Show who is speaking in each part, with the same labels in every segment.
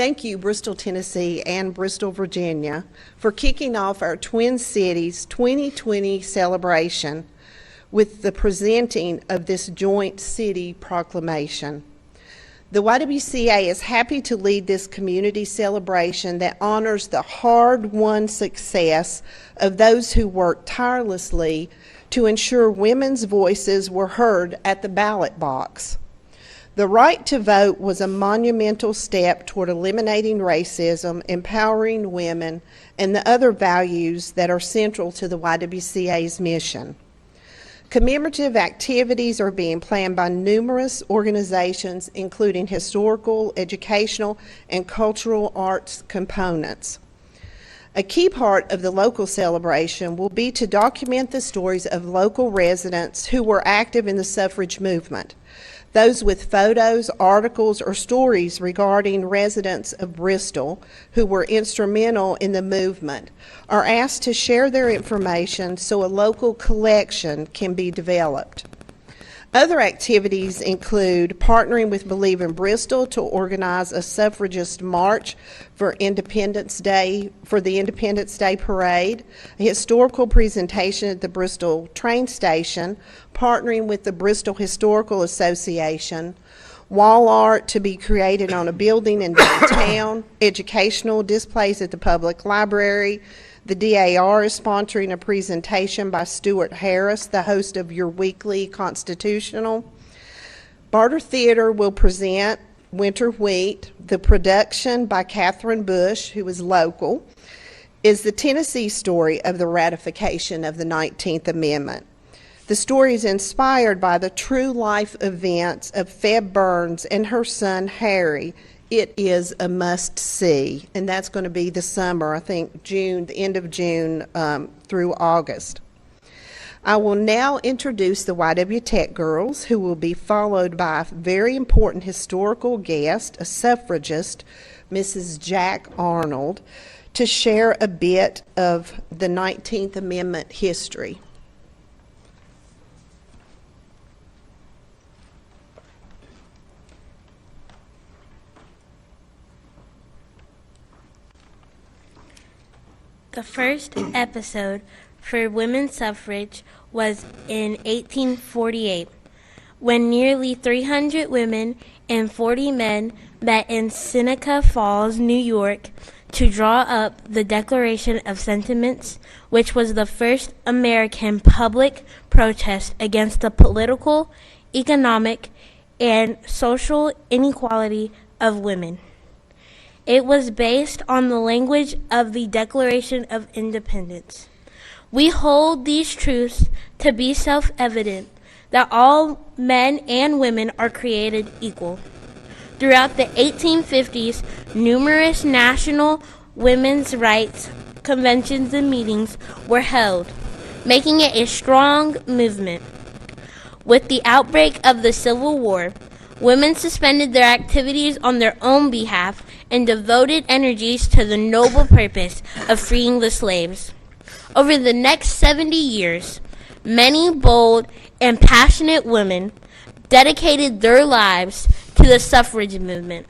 Speaker 1: Thank you, Bristol, Tennessee and Bristol, Virginia, for kicking off our Twin Cities 2020 celebration with the presenting of this joint city proclamation. The YWCA is happy to lead this community celebration that honors the hard-won success of those who worked tirelessly to ensure women's voices were heard at the ballot box. The right to vote was a monumental step toward eliminating racism, empowering women, and the other values that are central to the YWCA's mission. Commemorative activities are being planned by numerous organizations, including historical, educational, and cultural arts components. A key part of the local celebration will be to document the stories of local residents who were active in the suffrage movement. Those with photos, articles, or stories regarding residents of Bristol who were instrumental in the movement are asked to share their information so a local collection can be developed. Other activities include partnering with Believe in Bristol to organize a suffragist march for Independence Day, for the Independence Day Parade, a historical presentation at the Bristol train station, partnering with the Bristol Historical Association, wall art to be created on a building in downtown, educational displays at the public library. The DAR is sponsoring a presentation by Stuart Harris, the host of Your Weekly Constitutional. Barter Theater will present Winter Wheat. The production by Catherine Bush, who is local, is the Tennessee story of the ratification of the 19th Amendment. The story is inspired by the true life events of Feb Burns and her son Harry. It is a must-see, and that's going to be the summer, I think June, the end of June through August. I will now introduce the YW TechGYRLS, who will be followed by a very important historical guest, a suffragist, Mrs. Jack Arnold, to share a bit of the 19th Amendment history.
Speaker 2: The first episode for women's suffrage was in 1848, when nearly 300 women and 40 men met in Seneca Falls, New York, to draw up the Declaration of Sentiments, which was the first American public protest against the political, economic, and social inequality of women. It was based on the language of the Declaration of Independence. We hold these truths to be self-evident, that all men and women are created equal. Throughout the 1850s, numerous national women's rights conventions and meetings were held, making it a strong movement. With the outbreak of the Civil War, women suspended their activities on their own behalf and devoted energies to the noble purpose of freeing the slaves. Over the next 70 years, many bold and passionate women dedicated their lives to the suffrage movement.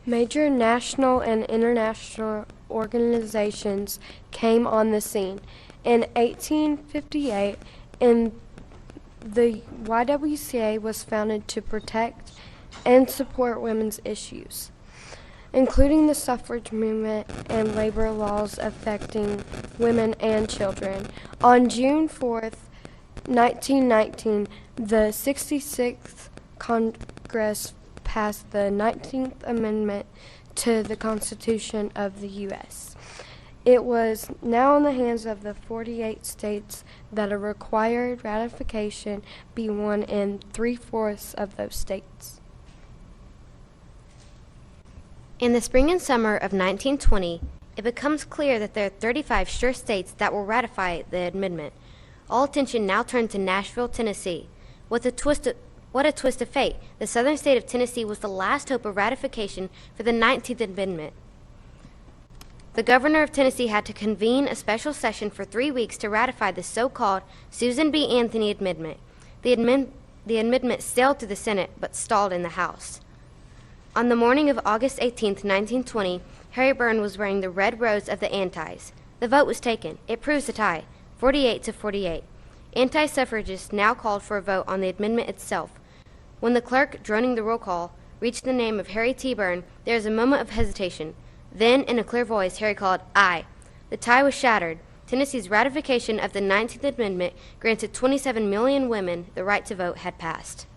Speaker 3: Major national and international organizations came on the scene. In 1858, the YWCA was founded to protect and support women's issues, including the suffrage movement and labor laws affecting women and children. On June 4th, 1919, the 66th Congress passed the 19th Amendment to the Constitution of the U.S. It was now in the hands of the 48 states that a required ratification be won in 3/4 of those states.
Speaker 4: In the spring and summer of 1920, it becomes clear that there are 35 sure states that will ratify the amendment. All attention now turned to Nashville, Tennessee. What a twist of fate. The southern state of Tennessee was the last hope of ratification for the 19th Amendment. The governor of Tennessee had to convene a special session for 3 weeks to ratify the so-called Susan B. Anthony Amendment. The amendment sailed through the Senate but stalled in the House. On the morning of August 18, 1920, Harry Byrne was wearing the red rose of the Antis. The vote was taken. It proves a tie, 48 to 48. Anti-suffragists now called for a vote on the amendment itself. When the clerk, droning the roll call, reached the name of Harry T. Byrne, there was a moment of hesitation. Then, in a clear voice, Harry called, "Aye." The tie was shattered. Tennessee's ratification of the 19th Amendment granted 27 million women the right to vote had passed.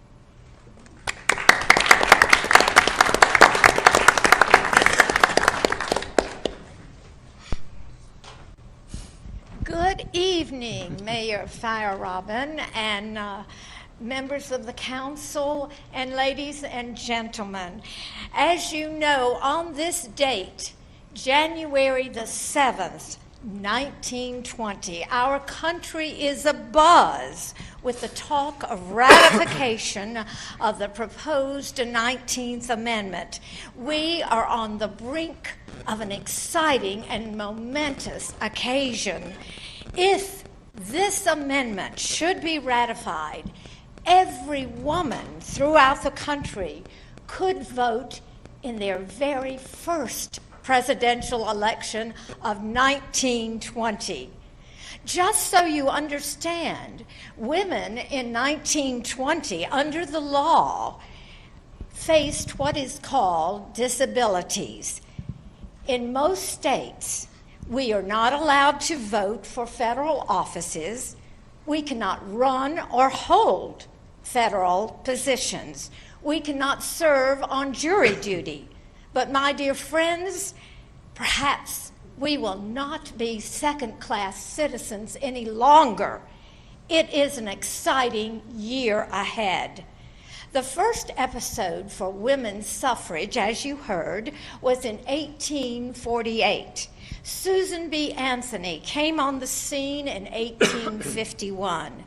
Speaker 5: Good evening, Mayor Fire-Robin and members of the council and ladies and gentlemen. As you know, on this date, January the 7th, 1920, our country is abuzz with the talk of ratification of the proposed 19th Amendment. We are on the brink of an exciting and momentous occasion. If this amendment should be ratified, every woman throughout the country could vote in their very first presidential election of 1920. Just so you understand, women in 1920, under the law, faced what is called disabilities. In most states, we are not allowed to vote for federal offices. We cannot run or hold federal positions. We cannot serve on jury duty. But my dear friends, perhaps we will not be second-class citizens any longer. It is an exciting year ahead. The first episode for women's suffrage, as you heard, was in 1848. Susan B. Anthony came on the scene in 1851.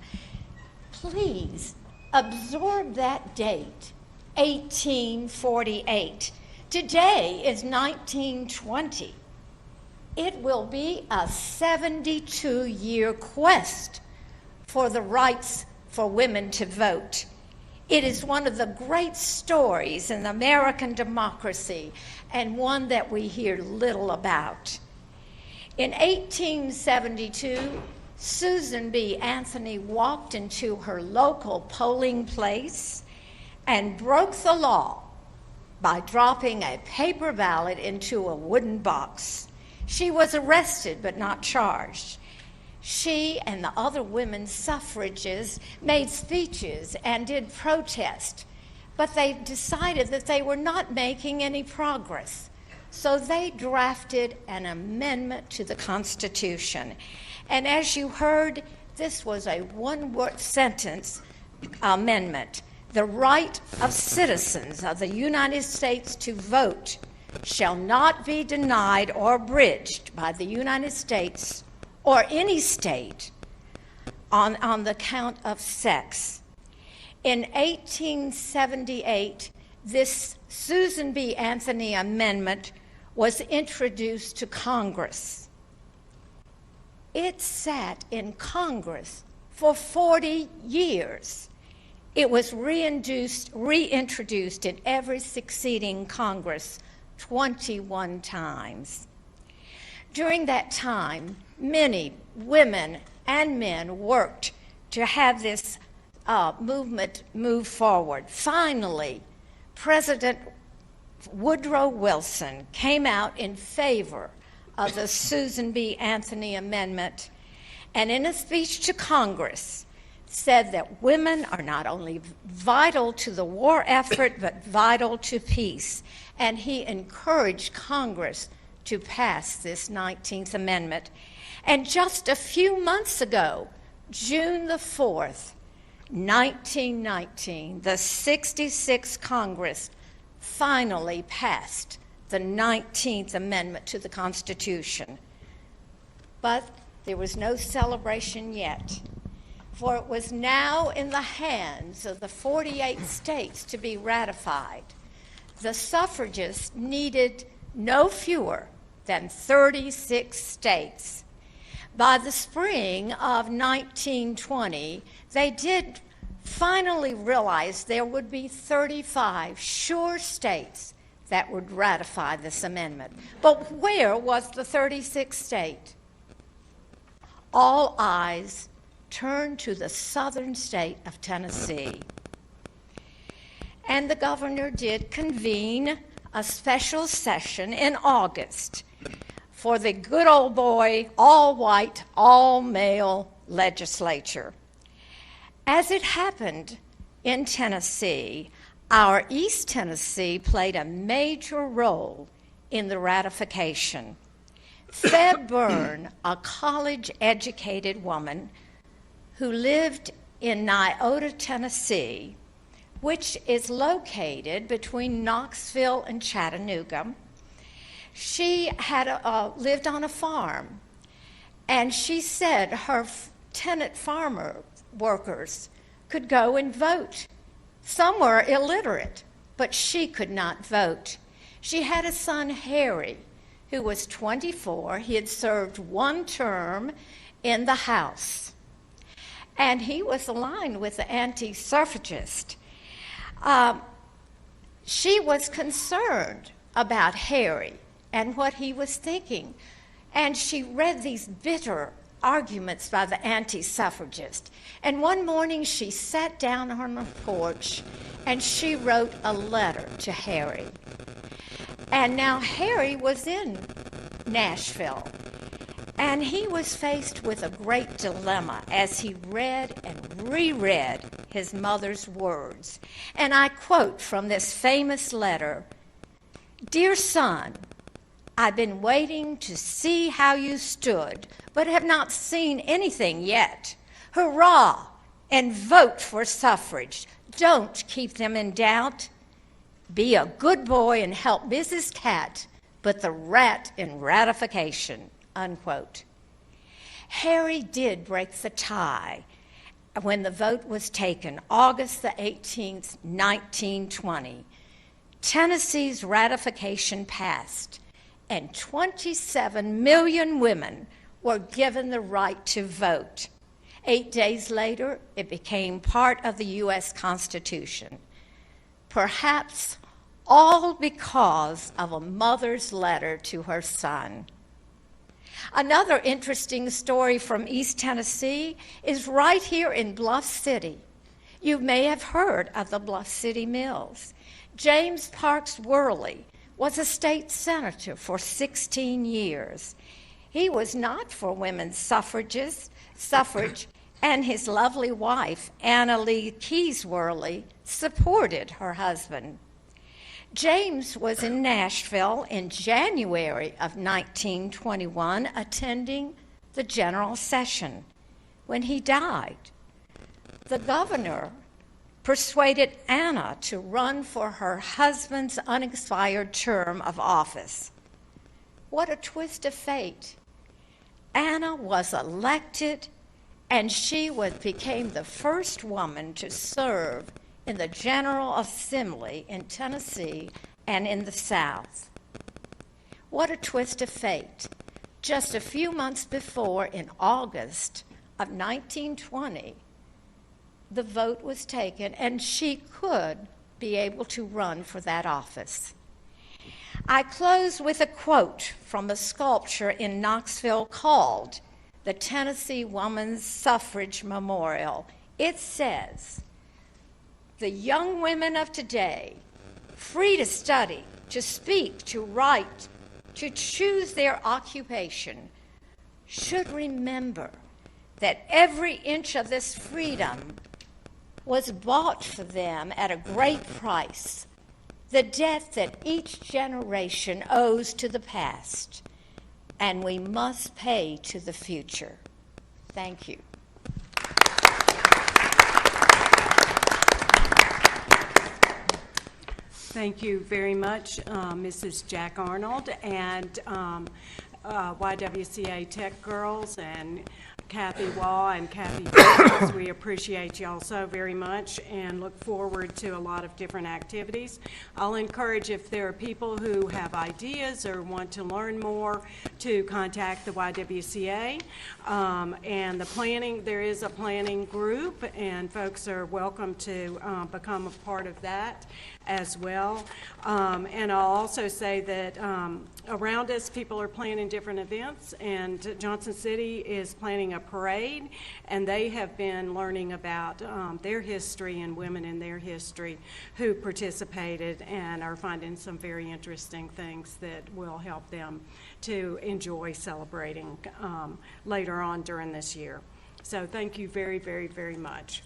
Speaker 5: Please absorb that date, 1848. Today is 1920. It will be a 72-year quest for the rights for women to vote. It is one of the great stories in American democracy and one that we hear little about. In 1872, Susan B. Anthony walked into her local polling place and broke the law by dropping a paper ballot into a wooden box. She was arrested but not charged. She and the other women suffragists made speeches and did protest, but they decided that they were not making any progress. So they drafted an amendment to the Constitution. And as you heard, this was a one-word sentence amendment. The right of citizens of the United States to vote shall not be denied or abridged by the United States or any state on the count of sex. In 1878, this Susan B. Anthony Amendment was introduced to Congress. It sat in Congress for 40 years. It was reintroduced in every succeeding Congress 21 times. During that time, many women and men worked to have this movement move forward. Finally, President Woodrow Wilson came out in favor of the Susan B. Anthony Amendment, and in a speech to Congress said that women are not only vital to the war effort, but vital to peace. And he encouraged Congress to pass this 19th Amendment. And just a few months ago, June the 4th, 1919, the 66th Congress finally passed the 19th Amendment to the Constitution. But there was no celebration yet, for it was now in the hands of the 48 states to be ratified. The suffragists needed no fewer than 36 states. By the spring of 1920, they did finally realize there would be 35 sure states that would ratify this amendment. But where was the 36th state? All eyes turned to the southern state of Tennessee. And the governor did convene a special session in August for the good old boy, all-white, all-male legislature. As it happened in Tennessee, our East Tennessee played a major role in the ratification. Fed Byrne, a college-educated woman who lived in Nyota, Tennessee, which is located between Knoxville and Chattanooga. She had lived on a farm, and she said her tenant farmer workers could go and vote. Some were illiterate, but she could not vote. She had a son, Harry, who was 24. He had served one term in the House, and he was aligned with the anti-suffragist. She was concerned about Harry and what he was thinking, and she read these bitter arguments by the anti-suffragist. And one morning she sat down on her porch and she wrote a letter to Harry. And now Harry was in Nashville, and he was faced with a great dilemma as he read and reread his mother's words. And I quote from this famous letter, "Dear son, I've been waiting to see how you stood, but have not seen anything yet. Hurrah, and vote for suffrage. Don't keep them in doubt. Be a good boy and help Mrs. Cat, but the rat in ratification," unquote. Harry did break the tie when the vote was taken, August the 18th, 1920. Tennessee's ratification passed, and 27 million women were given the right to vote. 8 days later, it became part of the U.S. Constitution, perhaps all because of a mother's letter to her son. Another interesting story from East Tennessee is right here in Bluff City. You may have heard of the Bluff City Mills. James Parks Worley was a state senator for 16 years. He was not for women's suffrage, and his lovely wife, Anna Lee Keyes Worley, supported her husband. James was in Nashville in January of 1921 attending the general session when he died. The governor persuaded Anna to run for her husband's unexpired term of office. What a twist of fate. Anna was elected, and she became the first woman to serve in the General Assembly in Tennessee and in the South. What a twist of fate. Just a few months before, in August of 1920, the vote was taken, and she could be able to run for that office. I close with a quote from a sculpture in Knoxville called the Tennessee Woman's Suffrage Memorial. It says, "The young women of today, free to study, to speak, to write, to choose their occupation, should remember that every inch of this freedom was bought for them at a great price, the debt that each generation owes to the past, and we must pay to the future." Thank you.
Speaker 6: Thank you very much, Mrs. Jack Arnold and YWCA TechGYRLS and Kathy Waugh and Kathy TechGYRLS. We appreciate y'all so very much and look forward to a lot of different activities. I'll encourage, if there are people who have ideas or want to learn more, to contact the YWCA. And the planning, there is a planning group, and folks are welcome to become a part of that as well. And I'll also say that around us, people are planning different events, and Johnson City is planning a parade, and they have been learning about their history and women in their history who participated, and are finding some very interesting things that will help them to enjoy celebrating later on during this year. So thank you very, very, very much.